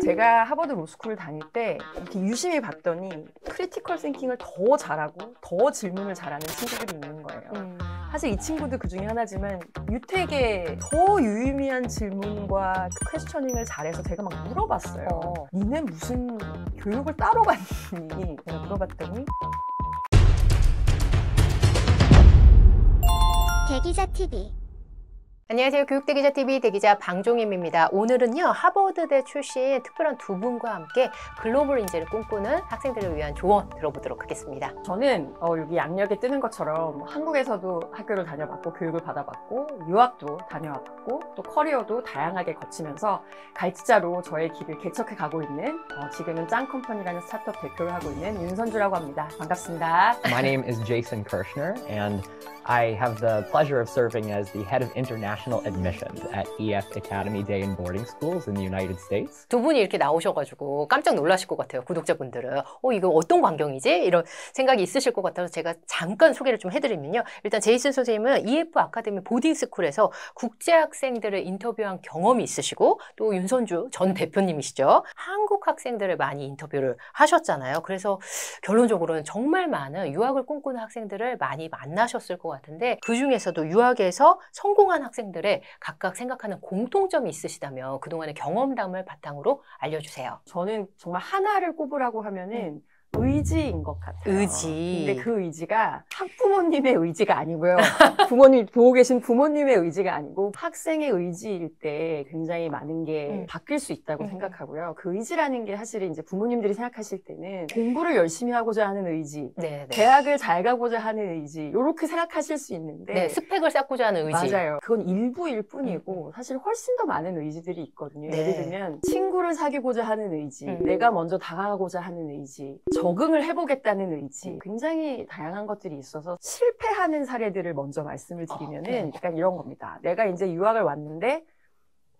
제가 하버드 로스쿨을 다닐 때 이렇게 유심히 봤더니 크리티컬 싱킹을 더 잘하고 더 질문을 잘하는 친구들이 있는 거예요. 사실 이 친구도 그 중에 하나지만 유택에 더 유의미한 질문과 퀘스처닝을 잘해서 제가 막 물어봤어요. 니는 무슨 교육을 따로 받니? 내가 물어봤더니 대기자 TV. 안녕하세요. 교육대기자TV 대기자 방종임입니다. 오늘은요, 하버드대 출신 특별한 두 분과 함께 글로벌 인재를 꿈꾸는 학생들을 위한 조언 들어보도록 하겠습니다. 저는 여기 양력에 뜨는 것처럼 한국에서도 학교를 다녀봤고 교육을 받아봤고 유학도 다녀왔고 또 커리어도 다양하게 거치면서 갈지자로 저의 길을 개척해 가고 있는 지금은 짱컴퍼니라는 스타트업 대표를 하고 있는 윤선주라고 합니다. 반갑습니다. My name is Jason Kirshner, and I have the pleasure of serving as the head of international admissions at EF Academy Day and Boarding Schools in the United States. 두 분이 이렇게 나오셔가지고 깜짝 놀라실 것 같아요. 구독자분들은. 이거 어떤 광경이지? 이런 생각이 있으실 것 같아서 제가 잠깐 소개를 좀 해드리면요. 일단 제이슨 선생님은 EF 아카데미 보딩스쿨에서 국제학생들을 인터뷰한 경험이 있으시고 또 윤선주 전 대표님이시죠. 한국 학생들을 많이 인터뷰를 하셨잖아요. 그래서 결론적으로는 정말 많은 유학을 꿈꾸는 학생들을 많이 만나셨을 것 같은데 그 중에서도 유학에서 성공한 학생들의 각각 생각하는 공통점이 있으시다면 그동안의 경험담을 바탕으로 알려주세요. 저는 정말 하나를 꼽으라고 하면은 의지인 것 같아요. 의지. 근데 그 의지가 학부모님의 의지가 아니고요. 부모님, 보고 계신 부모님의 의지가 아니고 학생의 의지일 때 굉장히 많은 게 바뀔 수 있다고 생각하고요. 그 의지라는 게 사실은 이제 부모님들이 생각하실 때는 공부를 열심히 하고자 하는 의지, 네. 대학을 잘 가고자 하는 의지, 이렇게 생각하실 수 있는데 네, 스펙을 쌓고자 하는 의지. 맞아요. 그건 일부일 뿐이고 사실 훨씬 더 많은 의지들이 있거든요. 네. 예를 들면 친구를 사귀고자 하는 의지, 내가 먼저 다가가고자 하는 의지, 적응을 해보겠다는 의지, 굉장히 다양한 것들이 있어서 실패하는 사례들을 먼저 말씀을 드리면은 약간 이런 겁니다. 내가 이제 유학을 왔는데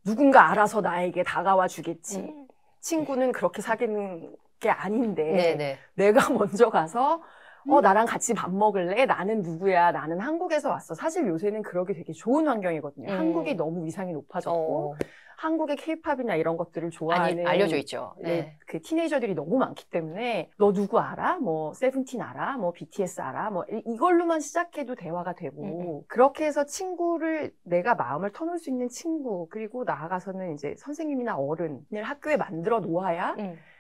누군가 알아서 나에게 다가와 주겠지. 친구는 그렇게 사귀는 게 아닌데 네네. 내가 먼저 가서 나랑 같이 밥 먹을래? 나는 누구야? 나는 한국에서 왔어. 사실 요새는 그러기 되게 좋은 환경이거든요. 한국이 너무 위상이 높아졌고 한국의 케이팝이나 이런 것들을 좋아하는 알려져 있죠. 네. 그 티네이저들이 너무 많기 때문에 너 누구 알아? 뭐 세븐틴 알아? 뭐 BTS 알아? 뭐 이걸로만 시작해도 대화가 되고 그렇게 해서 친구를 내가 마음을 터놓을 수 있는 친구 그리고 나아가서는 이제 선생님이나 어른을 학교에 만들어 놓아야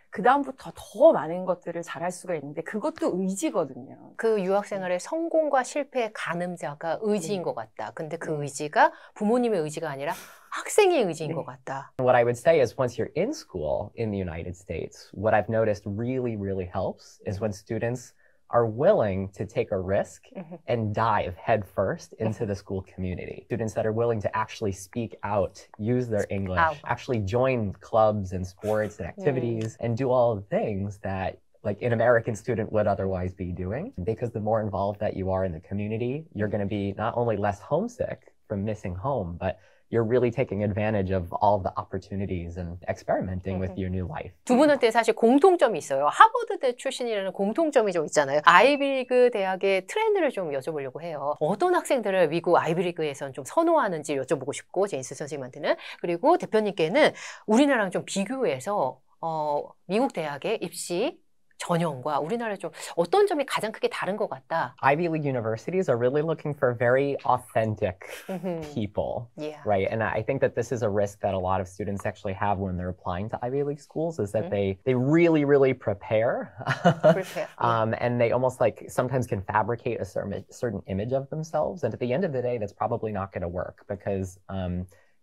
그 다음부터 더 많은 것들을 잘할 수가 있는데 그것도 의지거든요. 그 유학생활의 성공과 실패의 가늠자가 의지인 것 같다. 근데 그 의지가 부모님의 의지가 아니라 학생의 의지인 것 같다. What I would say is once you're in school in the United States, what I've noticed really, really helps is when students are willing to take a risk and dive headfirst into the school community. Students that are willing to actually speak out, use their English, actually join clubs and sports and activities, and do all the things that like an American student would otherwise be doing. Because the more involved that you are in the community, you're going to be not only less homesick from missing home, but you're really taking advantage of all the opportunities and experimenting with your new life. 두 분한테 사실 공통점이 있어요. 하버드대 출신이라는 공통점이 좀 있잖아요. 아이비리그 대학의 트렌드를 좀 여쭤보려고 해요. 어떤 학생들을 미국 아이비리그에선 좀 선호하는지 여쭤보고 싶고 제인스 선생님한테는 그리고 대표님께는 우리나라랑 좀 비교해서 미국 대학의 입시 전형과 우리나라의 좀 어떤 점이 가장 크게 다른 것 같다. Ivy League universities are really looking for very authentic people, right? And I think that this is a risk that a lot of students actually have when they're applying to Ivy League schools is that they really, really prepare. And they almost like sometimes can fabricate a certain image of themselves. And at the end of the day, that's probably not going to work because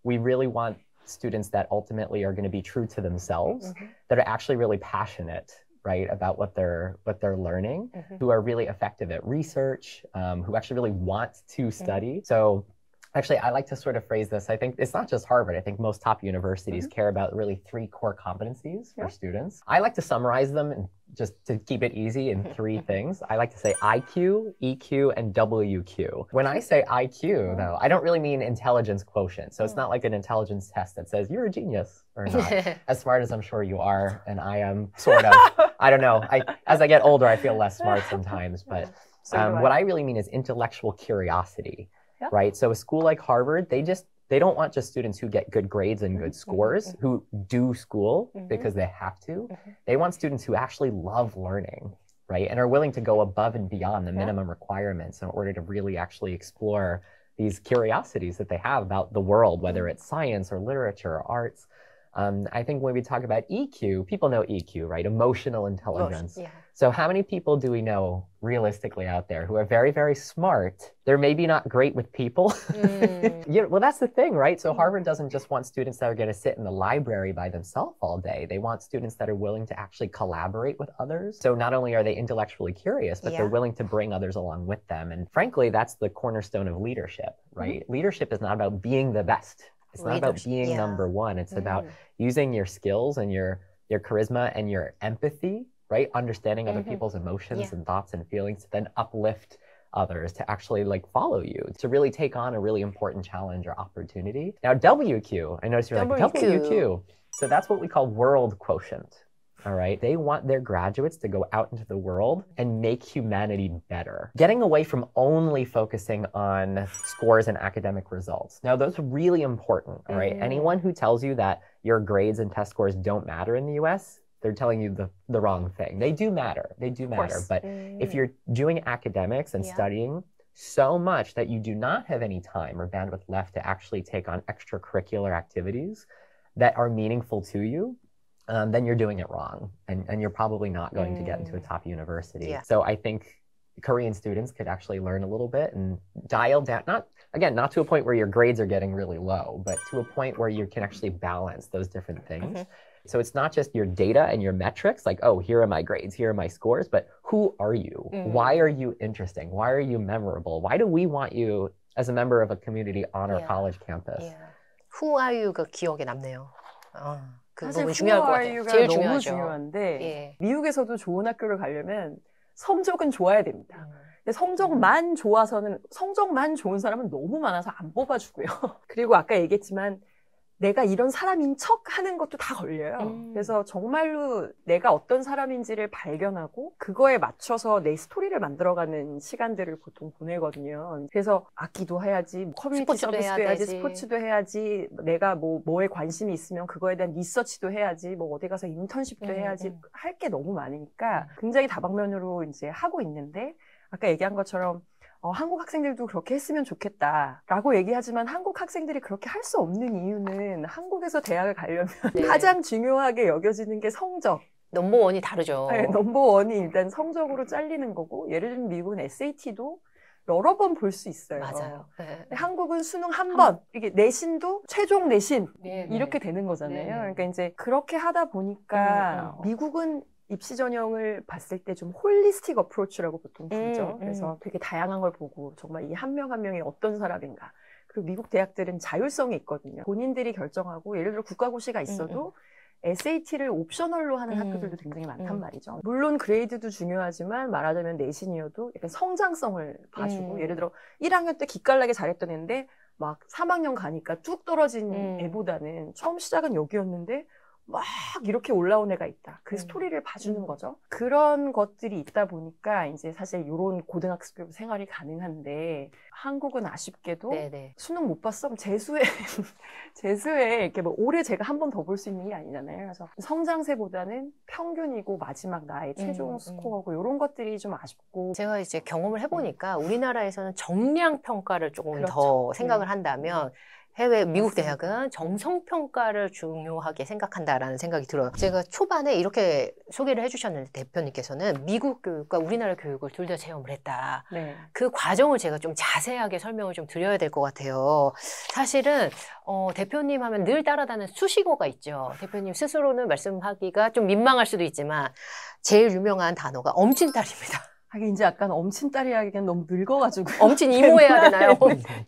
we really want students that ultimately are going to be true to themselves, that are actually really passionate, right, about what they're learning, who are really effective at research, who actually really want to study. So actually, I like to sort of phrase this. I think it's not just Harvard. I think most top universities care about really 3 core competencies for students. I like to summarize them and just to keep it easy in 3 things. I like to say IQ, EQ, and WQ. When I say IQ, though, I don't really mean intelligence quotient. So it's not like an intelligence test that says you're a genius or not. As smart as I'm sure you are, and I am sort of, I don't know. As I get older, I feel less smart sometimes. But what I really mean is intellectual curiosity, right? So a school like Harvard, they just they don't want just students who get good grades and good scores, who do school because they have to. They want students who actually love learning, right? And are willing to go above and beyond the minimum requirements in order to really actually explore these curiosities that they have about the world, whether it's science or literature or arts. I think when we talk about EQ, people know EQ, right? Emotional intelligence. Yeah. So how many people do we know realistically out there who are very, very smart? They're maybe not great with people. Well, that's the thing, right? So Harvard doesn't just want students that are going to sit in the library by themselves all day. They want students that are willing to actually collaborate with others. So not only are they intellectually curious, but they're willing to bring others along with them. And frankly, that's the cornerstone of leadership, right? Leadership is not about being the best. It's not about being number one. It's about using your skills and your charisma and your empathy, right? Understanding other people's emotions and thoughts and feelings to then uplift others to actually like follow you, to really take on a really important challenge or opportunity. Now, WQ, I noticed you're like, WQ. So that's what we call world quotient. All right. They want their graduates to go out into the world and make humanity better, getting away from only focusing on scores and academic results. Now, those are really important. All right. Anyone who tells you that your grades and test scores don't matter in the US, they're telling you the wrong thing. They do matter. They do matter. But if you're doing academics and studying so much that you do not have any time or bandwidth left to actually take on extracurricular activities that are meaningful to you, then you're doing it wrong, and you're probably not going to get into a top university. Yeah. So I think Korean students could actually learn a little bit and dial down, not to a point where your grades are getting really low, but to a point where you can actually balance those different things. So it's not just your data and your metrics, like, oh, here are my grades, here are my scores, but who are you? Why are you interesting? Why are you memorable? Why do we want you as a member of a community on our college campus? Who are you가 기억에 남네요. 사실 Who are you가 너무 중요하죠. 중요한데 미국에서도 좋은 학교를 가려면 성적은 좋아야 됩니다. 근데 성적만 좋은 사람은 너무 많아서 안 뽑아주고요. 그리고 아까 얘기했지만 내가 이런 사람인 척 하는 것도 다 걸려요. 그래서 정말로 내가 어떤 사람인지를 발견하고 그거에 맞춰서 내 스토리를 만들어가는 시간들을 보통 보내거든요. 그래서 악기도 해야지, 커뮤니티 서비스도 해야지, 스포츠도 해야지, 내가 뭐에 관심이 있으면 그거에 대한 리서치도 해야지, 뭐 어디 가서 인턴십도 해야지, 할 게 너무 많으니까 굉장히 다방면으로 이제 하고 있는데 아까 얘기한 것처럼 한국 학생들도 그렇게 했으면 좋겠다라고 얘기하지만 한국 학생들이 그렇게 할 수 없는 이유는 한국에서 대학을 가려면 가장 중요하게 여겨지는 게 성적. 넘버원이 다르죠. 네, 넘버원이 일단 성적으로 잘리는 거고 예를 들면 미국은 SAT도 여러 번 볼 수 있어요. 맞아요. 한국은 수능 한 번, 이게 내신도 최종 내신 이렇게 되는 거잖아요. 그러니까 이제 그렇게 하다 보니까 미국은 입시 전형을 봤을 때 좀 홀리스틱 어프로치라고 보통 부르죠. 그래서 되게 다양한 걸 보고 정말 이 한 명 한 명이 어떤 사람인가. 그리고 미국 대학들은 자율성이 있거든요. 본인들이 결정하고 예를 들어 국가고시가 있어도 SAT를 옵셔널로 하는 학교들도 굉장히 많단 말이죠. 물론 그레이드도 중요하지만 말하자면 내신이어도 약간 성장성을 봐주고 예를 들어 1학년 때 기깔나게 잘했던 애인데 막 3학년 가니까 쭉 떨어진 애보다는 처음 시작은 여기였는데 막 이렇게 올라온 애가 있다. 그 스토리를 봐주는 거죠. 그런 것들이 있다 보니까 이제 사실 이런 고등학교 생활이 가능한데 한국은 아쉽게도 수능 못 봤어? 재수에 이렇게 뭐 올해 제가 한 번 더 볼 수 있는 게 아니잖아요. 그래서 성장세보다는 평균이고 마지막 나의 최종 스코어고 이런 것들이 좀 아쉽고 제가 이제 경험을 해보니까 우리나라에서는 정량 평가를 조금 더 생각을 한다면 해외 미국 대학은 정성평가를 중요하게 생각한다라는 생각이 들어요. 제가 초반에 이렇게 소개를 해주셨는데 대표님께서는 미국 교육과 우리나라 교육을 둘 다 체험을 했다. 그 과정을 제가 좀 자세하게 설명을 좀 드려야 될 것 같아요. 사실은 대표님 하면 늘 따라다니는 수식어가 있죠. 대표님 스스로는 말씀하기가 좀 민망할 수도 있지만 제일 유명한 단어가 엄친딸입니다. 하긴 이제 약간 엄친딸이 하기엔 너무 늙어가지고 엄친 이모 해야 되나요?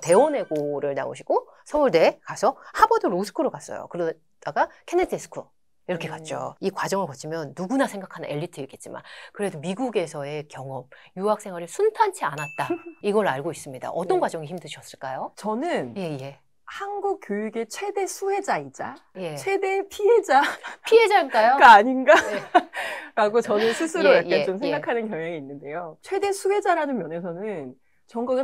대원외고를 나오시고 서울대 가서 하버드 로스쿨을 갔어요. 그러다가 케네디 스쿨 이렇게 갔죠. 이 과정을 거치면 누구나 생각하는 엘리트이겠지만 그래도 미국에서의 경험, 유학 생활이 순탄치 않았다. 이걸 알고 있습니다. 어떤 과정이 힘드셨을까요? 저는 한국 교육의 최대 수혜자이자 최대 피해자일까요? 아닌가? 라고 저는 스스로 약간 좀 생각하는 경향이 있는데요. 최대 수혜자라는 면에서는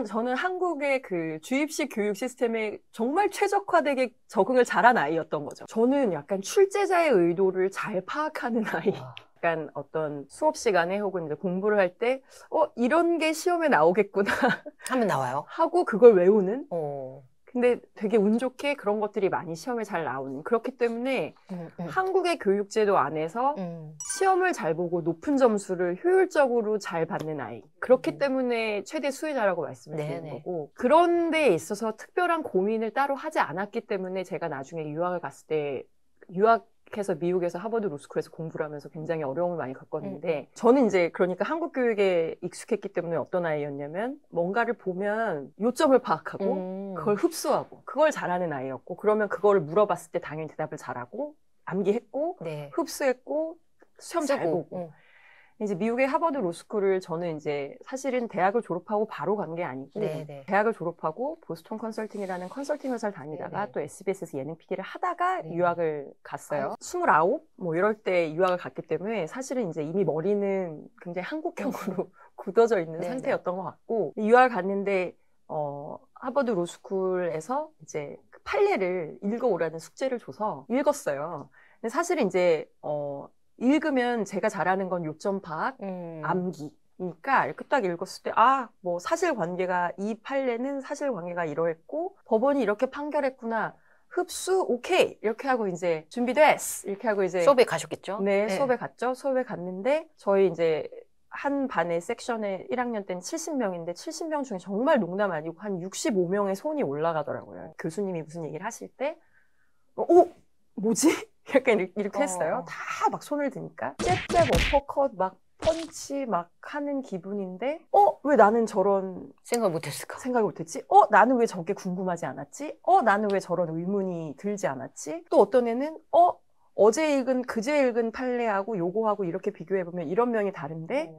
저는 한국의 그 주입식 교육 시스템에 정말 최적화되게 적응을 잘한 아이였던 거죠. 저는 약간 출제자의 의도를 잘 파악하는 아이. 약간 어떤 수업 시간에 혹은 이제 공부를 할 때, 이런 게 시험에 나오겠구나. 하면 나와요. 하고 그걸 외우는? 근데 되게 운 좋게 그런 것들이 많이 시험에 잘 나오는. 그렇기 때문에 한국의 교육제도 안에서 시험을 잘 보고 높은 점수를 효율적으로 잘 받는 아이. 그렇기 때문에 최대 수혜자라고 말씀을 드리는 거고. 그런 데에 있어서 특별한 고민을 따로 하지 않았기 때문에 제가 나중에 유학을 갔을 때 유학해서 미국에서 하버드 로스쿨에서 공부를 하면서 굉장히 어려움을 많이 겪었는데 저는 이제 그러니까 한국 교육에 익숙했기 때문에 어떤 아이였냐면 뭔가를 보면 요점을 파악하고 그걸 흡수하고 그걸 잘하는 아이였고 그러면 그거를 물어봤을 때 당연히 대답을 잘하고 암기했고 흡수했고 시험 잘 보고 이제 미국의 하버드 로스쿨을 저는 이제 사실은 대학을 졸업하고 바로 간 게 아니고 대학을 졸업하고 보스턴 컨설팅이라는 컨설팅 회사를 다니다가 또 SBS에서 예능 PD를 하다가 유학을 갔어요. 29? 뭐 이럴 때 유학을 갔기 때문에 사실은 이제 이미 머리는 굉장히 한국형으로 굳어져 있는 상태였던 것 같고 유학을 갔는데 하버드 로스쿨에서 이제 그 판례를 읽어오라는 숙제를 줘서 읽었어요. 근데 사실은 이제 읽으면 제가 잘하는 건 요점 파악, 암기니까 이렇게 딱 읽었을 때 뭐 사실관계가 이 판례는 사실관계가 이러했고 법원이 이렇게 판결했구나. 흡수 오케이 이렇게 하고 이제 준비됐어 이렇게 하고 이제 수업에 가셨겠죠? 네, 수업에 갔죠. 수업에 갔는데 저희 이제 한 반의 섹션에 1학년 때는 70명인데 70명 중에 정말 농담 아니고 한 65명의 손이 올라가더라고요. 교수님이 무슨 얘기를 하실 때 뭐지? 약간 이렇게 했어요. 다 막 손을 드니까 잽잽 어퍼컷 막 펀치 막 하는 기분인데 왜 나는 저런 생각을 못했을까? 생각을 못했지? 나는 왜 저게 궁금하지 않았지? 나는 왜 저런 의문이 들지 않았지? 또 어떤 애는 어제 읽은 그제 읽은 판례하고 요거하고 이렇게 비교해보면 이런 면이 다른데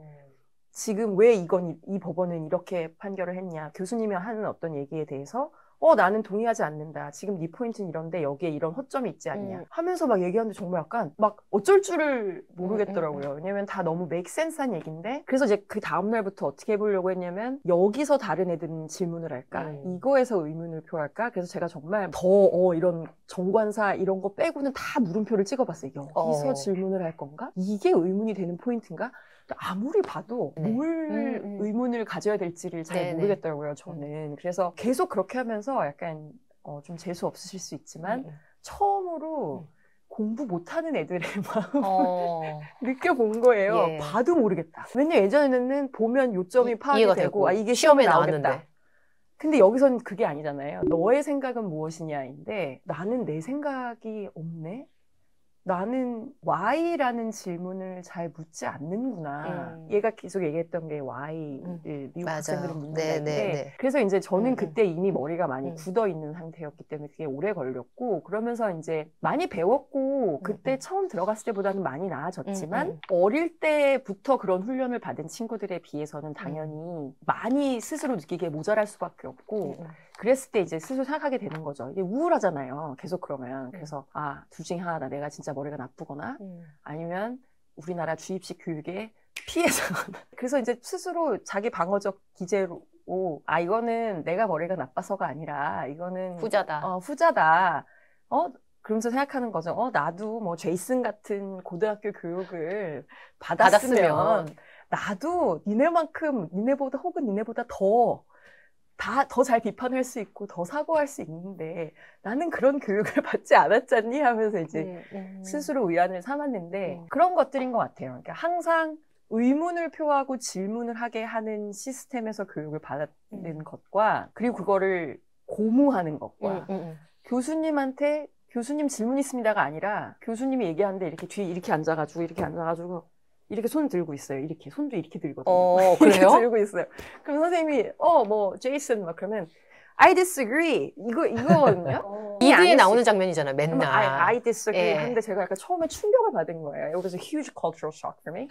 지금 왜 이 법원은 이렇게 판결을 했냐? 교수님이 하는 어떤 얘기에 대해서 나는 동의하지 않는다. 지금 네 포인트는 이런데 여기에 이런 허점이 있지 않냐. 하면서 막 얘기하는데 정말 약간 막 어쩔 줄을 모르겠더라고요. 왜냐면 다 너무 make sense한 얘기인데. 그래서 이제 그 다음날부터 어떻게 해보려고 했냐면 여기서 다른 애들은 질문을 할까? 이거에서 의문을 표할까? 그래서 제가 정말 더 이런 정관사 이런 거 빼고는 다 물음표를 찍어봤어요. 여기서 질문을 할 건가? 이게 의문이 되는 포인트인가? 아무리 봐도 뭘 의문을 가져야 될지를 잘 모르겠더라고요, 저는. 그래서 계속 그렇게 하면서 약간 좀 재수 없으실 수 있지만 처음으로 공부 못하는 애들의 마음을 느껴본 거예요. 봐도 모르겠다. 왜냐면 예전에는 보면 요점이 파악이 되고 이게 시험에 나오겠다. 근데 여기서는 그게 아니잖아요. 너의 생각은 무엇이냐인데 나는 내 생각이 없네? 나는 why라는 질문을 잘 묻지 않는구나. 얘가 계속 얘기했던 게 why를 미국 학생들은 묻는 건데 그래서 이제 저는 그때 이미 머리가 많이 굳어 있는 상태였기 때문에 그게 오래 걸렸고 그러면서 이제 많이 배웠고 그때 처음 들어갔을 때보다는 많이 나아졌지만 어릴 때부터 그런 훈련을 받은 친구들에 비해서는 당연히 많이 스스로 느끼기에 모자랄 수밖에 없고 그랬을 때 이제 스스로 생각하게 되는 거죠. 이게 우울하잖아요. 계속 그러면. 그래서 둘 중에 하나다. 내가 진짜 머리가 나쁘거나 아니면 우리나라 주입식 교육에 피해자거나. 그래서 이제 스스로 자기 방어적 기제로 이거는 내가 머리가 나빠서가 아니라 이거는 후자다. 후자다. 그러면서 생각하는 거죠. 나도 뭐 제이슨 같은 고등학교 교육을 받았으면 나도 니네보다 혹은 니네보다 더 잘 비판할 수 있고 더 사고할 수 있는데 나는 그런 교육을 받지 않았잖니 하면서 이제 스스로 위안을 삼았는데 그런 것들인 것 같아요. 그러니까 항상 의문을 표하고 질문을 하게 하는 시스템에서 교육을 받는 것과 그리고 그거를 고무하는 것과 교수님한테 교수님 질문 있습니다가 아니라 교수님이 얘기하는데 이렇게 뒤에 이렇게 앉아가지고 이렇게 손 들고 있어요. 이렇게 손도 이렇게 들거든요. 그래요? 이렇게 들고 있어요. 그럼 선생님이 제이슨 막 그러면 I disagree 이거거든요. 많이 무비에 안 나오는 장면이잖아요. 맨날. I disagree 예. 하는데 제가 약간 처음에 충격을 받은 거예요. It was a huge cultural shock for me.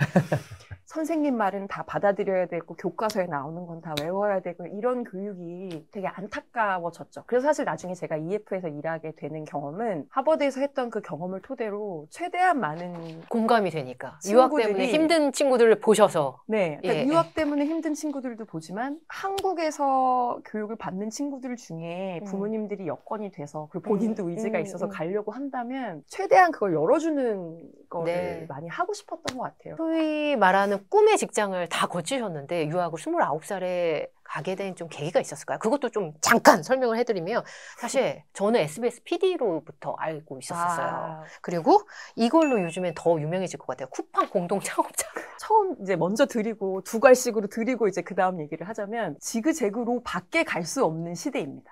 선생님 말은 다 받아들여야 되고 교과서에 나오는 건 다 외워야 되고 이런 교육이 되게 안타까워졌죠. 그래서 사실 나중에 제가 EF에서 일하게 되는 경험은 하버드에서 했던 그 경험을 토대로 최대한 많은 공감이 되니까. 유학 때문에 힘든 친구들을 보셔서. 네, 그러니까 예, 유학 때문에 힘든 친구들도 보지만 한국에서 교육을 받는 친구들 중에 부모님들이 여건이 돼서 그리고 본인도 의지가 있어서 가려고 한다면 최대한 그걸 열어주는 거를 네. 많이 하고 싶었던 것 같아요. 소위 말하는 꿈의 직장을 다 거치셨는데 유학을 29살에 가게 된 좀 계기가 있었을까요? 그것도 좀 잠깐 설명을 해드리면 사실 저는 SBS PD로부터 알고 있었어요. 그리고 이걸로 요즘엔 더 유명해질 것 같아요. 쿠팡 공동 창업자. 처음 이제 먼저 드리고 두 갈씩으로 드리고 이제 그 다음 얘기를 하자면 지그재그로 밖에 갈 수 없는 시대입니다.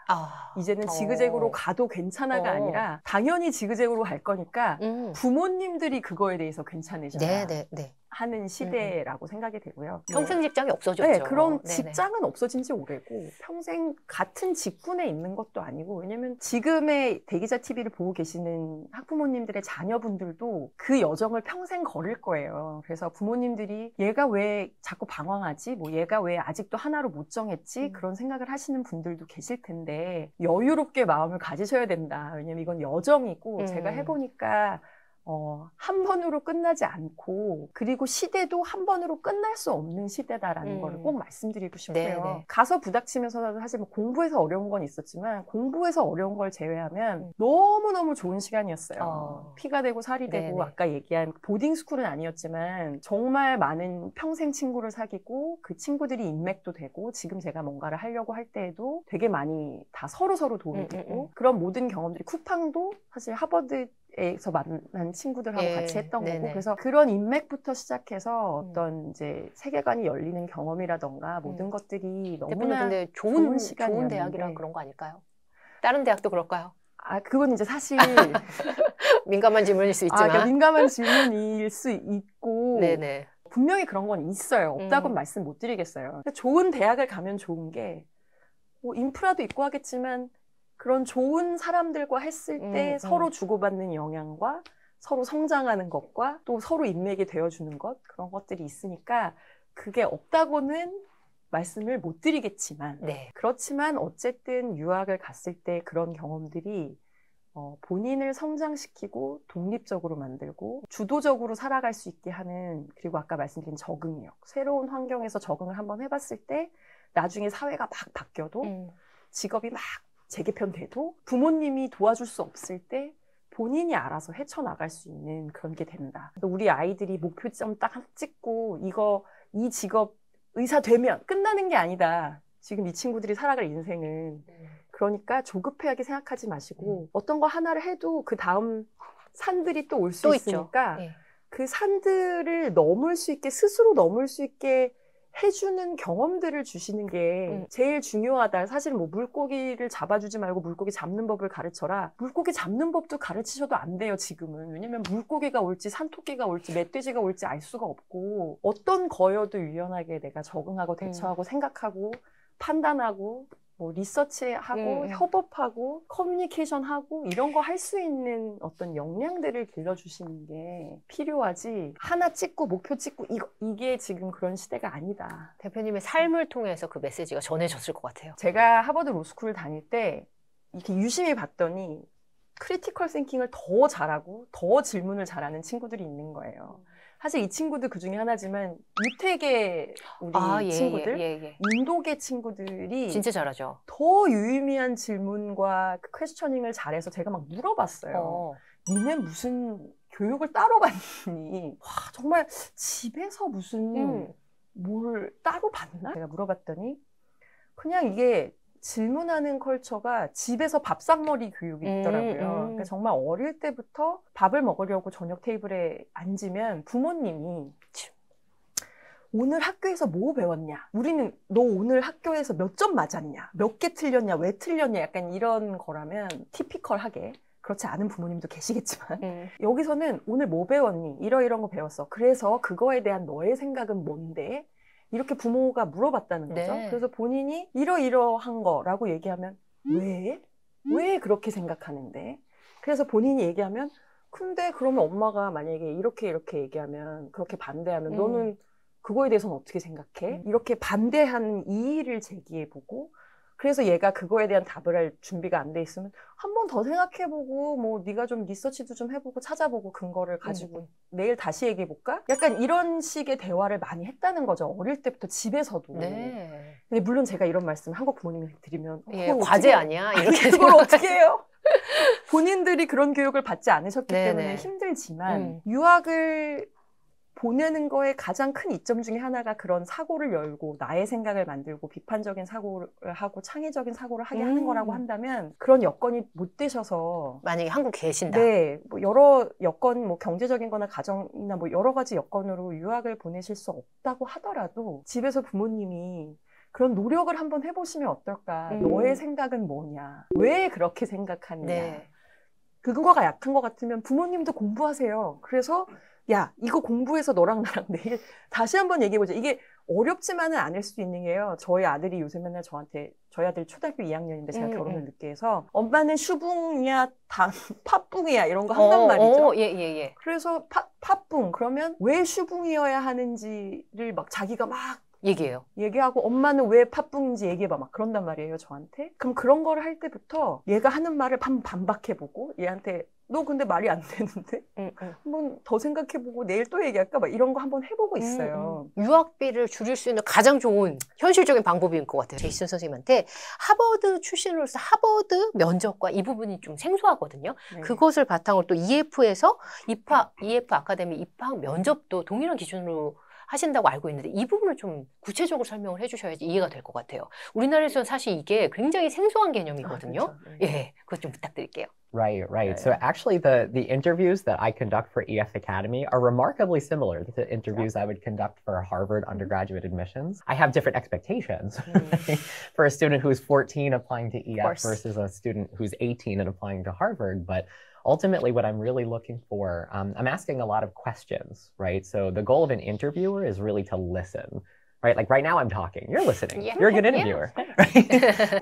이제는 지그재그로 가도 괜찮아가 아니라 당연히 지그재그로 갈 거니까 부모님들이 그거에 대해서 괜찮으셔야 하는 시대라고 생각이 되고요. 평생 직장이 없어졌죠. 네, 그런 직장은 없어진 지 오래고 평생 같은 직군에 있는 것도 아니고 왜냐면 지금의 대기자 TV를 보고 계시는 학부모님들의 자녀분들도 그 여정을 평생 걸을 거예요. 그래서 부모님들이 얘가 왜 자꾸 방황하지? 뭐 얘가 왜 아직도 하나로 못 정했지? 그런 생각을 하시는 분들도 계실 텐데 여유롭게 마음을 가지셔야 된다. 왜냐면 이건 여정이고 제가 해보니까 한 번으로 끝나지 않고 그리고 시대도 한 번으로 끝날 수 없는 시대다라는 거를 꼭 말씀드리고 싶고요. 네네. 가서 부닥치면서 사실 뭐 공부에서 어려운 건 있었지만 공부에서 어려운 걸 제외하면 너무너무 좋은 시간이었어요. 피가 되고 살이 되고 네네. 아까 얘기한 보딩스쿨은 아니었지만 정말 많은 평생 친구를 사귀고 그 친구들이 인맥도 되고 지금 제가 뭔가를 하려고 할 때에도 되게 많이 다 서로서로 도움이 되고 그런 모든 경험들이 쿠팡도 사실 하버드에서 만난 친구들하고 같이 했던 거고 그래서 그런 인맥부터 시작해서 어떤 이제 세계관이 열리는 경험이라던가 모든 것들이 너무나 근데 좋은 시간이었는데 좋은 대학이라 그런 거 아닐까요? 다른 대학도 그럴까요? 그건 이제 사실 민감한 질문일 수 있지만 그러니까 민감한 질문일 수 있고 네네. 분명히 그런 건 있어요. 없다고는 말씀 못 드리겠어요. 좋은 대학을 가면 좋은 게 뭐 인프라도 있고 하겠지만 그런 좋은 사람들과 했을 때 서로 주고받는 영향과 서로 성장하는 것과 또 서로 인맥이 되어주는 것 그런 것들이 있으니까 그게 없다고는 말씀을 못 드리겠지만 그렇지만 어쨌든 유학을 갔을 때 그런 경험들이 본인을 성장시키고 독립적으로 만들고 주도적으로 살아갈 수 있게 하는 그리고 아까 말씀드린 적응력 새로운 환경에서 적응을 한번 해봤을 때 나중에 사회가 막 바뀌어도 직업이 막 재개편돼도 부모님이 도와줄 수 없을 때 본인이 알아서 헤쳐나갈 수 있는 그런 게 된다. 우리 아이들이 목표점 딱 찍고 이 직업 의사 되면 끝나는 게 아니다. 지금 이 친구들이 살아갈 인생은. 그러니까 조급하게 생각하지 마시고 어떤 거 하나를 해도 그 다음 산들이 또 올 수 있으니까 그 산들을 넘을 수 있게 스스로 넘을 수 있게 해주는 경험들을 주시는 게 제일 중요하다. 사실 뭐 물고기를 잡아주지 말고 물고기 잡는 법을 가르쳐라. 물고기 잡는 법도 가르치셔도 안 돼요, 지금은. 왜냐면 물고기가 올지 산토끼가 올지 멧돼지가 올지 알 수가 없고 어떤 거여도 유연하게 내가 적응하고 대처하고 생각하고 판단하고 뭐 리서치하고 협업하고 커뮤니케이션하고 이런 거 할 수 있는 어떤 역량들을 길러주시는 게 필요하지 하나 찍고 목표 찍고 이게 지금 그런 시대가 아니다. 대표님의 삶을 통해서 그 메시지가 전해졌을 것 같아요. 제가 하버드 로스쿨을 다닐 때 이렇게 유심히 봤더니 크리티컬 싱킹을 더 잘하고 더 질문을 잘하는 친구들이 있는 거예요. 사실 이 친구도 그 중에 하나지만 유태계 우리 친구들, 인도계 친구들이 진짜 잘하죠. 더 유의미한 질문과 퀘스처닝을 잘해서 제가 막 물어봤어요. 니네 무슨 교육을 따로 받니? 와, 정말 집에서 무슨 뭘 따로 받나? 제가 물어봤더니 그냥 이게 질문하는 컬처가 집에서 밥상머리 교육이 있더라고요. 그러니까 정말 어릴 때부터 밥을 먹으려고 저녁 테이블에 앉으면 부모님이 오늘 학교에서 뭐 배웠냐? 우리는 너 오늘 학교에서 몇 점 맞았냐? 몇 개 틀렸냐? 왜 틀렸냐? 약간 이런 거라면 티피컬하게 그렇지 않은 부모님도 계시겠지만 여기서는 오늘 뭐 배웠니? 이런 거 배웠어. 그래서 그거에 대한 너의 생각은 뭔데? 이렇게 부모가 물어봤다는 거죠. 그래서 본인이 이러이러한 거라고 얘기하면 왜? 왜 그렇게 생각하는데? 그래서 본인이 얘기하면 근데 그러면 엄마가 만약에 이렇게 얘기하면 그렇게 반대하면 너는 그거에 대해서는 어떻게 생각해? 이렇게 반대하는 이의를 제기해보고 그래서 얘가 그거에 대한 답을 할 준비가 안 돼 있으면 한 번 더 생각해보고 뭐 네가 좀 리서치도 좀 해보고 찾아보고 근거를 가지고 내일 다시 얘기해볼까? 약간 이런 식의 대화를 많이 했다는 거죠. 어릴 때부터 집에서도. 네. 근데 물론 제가 이런 말씀을 한국 부모님한테 드리면 예, 과제 아니야? 이렇게 그걸 어떻게 해요? 본인들이 그런 교육을 받지 않으셨기 네네. 때문에 힘들지만 유학을 보내는 거에 가장 큰 이점 중에 하나가 그런 사고를 열고 나의 생각을 만들고 비판적인 사고를 하고 창의적인 사고를 하게 하는 거라고 한다면 그런 여건이 못 되셔서 만약에 한국 계신다. 네, 뭐 여러 여건 뭐 경제적인 거나 가정이나 뭐 여러 가지 여건으로 유학을 보내실 수 없다고 하더라도 집에서 부모님이 그런 노력을 한번 해보시면 어떨까? 너의 생각은 뭐냐? 왜 그렇게 생각하느냐? 네. 근거가 약한 것 같으면 부모님도 공부하세요. 그래서 야, 이거 공부해서 너랑 나랑 내일 다시 한번 얘기해보자. 이게 어렵지만은 않을 수도 있는 게요. 저희 아들이 요새 맨날 저한테, 저희 아들 초등학교 2학년인데 제가 결혼을 늦게 해서 엄마는 슈붕이야, 팥붕이야 이런 거 한단 말이죠. 예. 그래서 팥붕 그러면 왜 슈붕이어야 하는지를 막 자기가 막 얘기하고 엄마는 왜 팥붕인지 얘기해봐 막 그런단 말이에요 저한테. 그럼 그런 거를 할 때부터 얘가 하는 말을 반박해보고 얘한테 너 근데 말이 안 되는데 한번 더 생각해보고 내일 또 얘기할까 막 이런 거 한번 해보고 있어요. 유학비를 줄일 수 있는 가장 좋은 현실적인 방법인 것 같아요. 제이슨 선생님한테 하버드 출신으로서 하버드 면접과 이 부분이 좀 생소하거든요. 네. 그것을 바탕으로 또 EF에서 EF 아카데미 입학 면접도 동일한 기준으로 하신다고 알고 있는데 이 부분을 좀 구체적으로 설명을 해주셔야지 이해가 될 것 같아요. 우리나라에서는 사실 이게 굉장히 생소한 개념이거든요. 그렇죠. 예, 그것 좀 부탁드릴게요. Right. Yeah. So actually the interviews that I conduct for EF Academy are remarkably similar to the interviews I would conduct for Harvard undergraduate admissions. I have different expectations for a student who's 14 applying to EF versus a student who's 18 and applying to Harvard, but ultimately what I'm really looking for, I'm asking a lot of questions, right? So the goal of an interviewer is really to listen, right? Like right now I'm talking, you're listening, you're a good interviewer, right?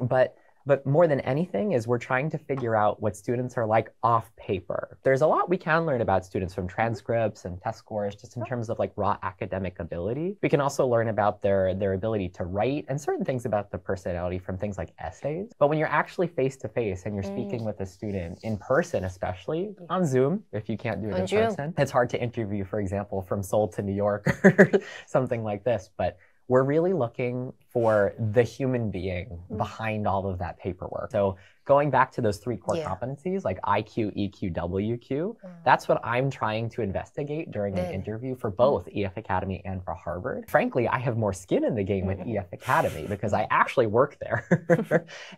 But more than anything is we're trying to figure out what students are like off paper. There's a lot we can learn about students from transcripts and test scores, just in terms of like raw academic ability. We can also learn about their ability to write and certain things about the personality from things like essays. But when you're actually face to face and you're speaking with a student in person, especially on Zoom, if you can't do it in person, it's hard to interview, for example, from Seoul to New York or something like this. But we're really looking for the human being behind all of that paperwork. So going back to those three core competencies like IQ, EQ, WQ, that's what I'm trying to investigate during an interview for both EF Academy and for Harvard. Frankly, I have more skin in the game with EF Academy because I actually work there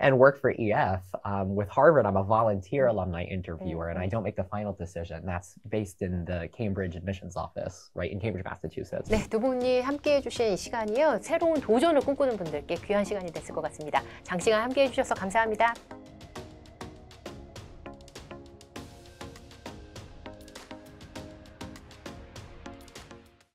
and work for EF. With Harvard, I'm a volunteer alumni interviewer and I don't make the final decision. That's based in the Cambridge admissions office, right, in Cambridge, Massachusetts. 네, 두 분이 함께해 주신 이 시간이요. 새로운 도전을 꿈꾸는 분들께 귀한 시간이 됐을 것 같습니다. 장시간 함께해 주셔서 감사합니다.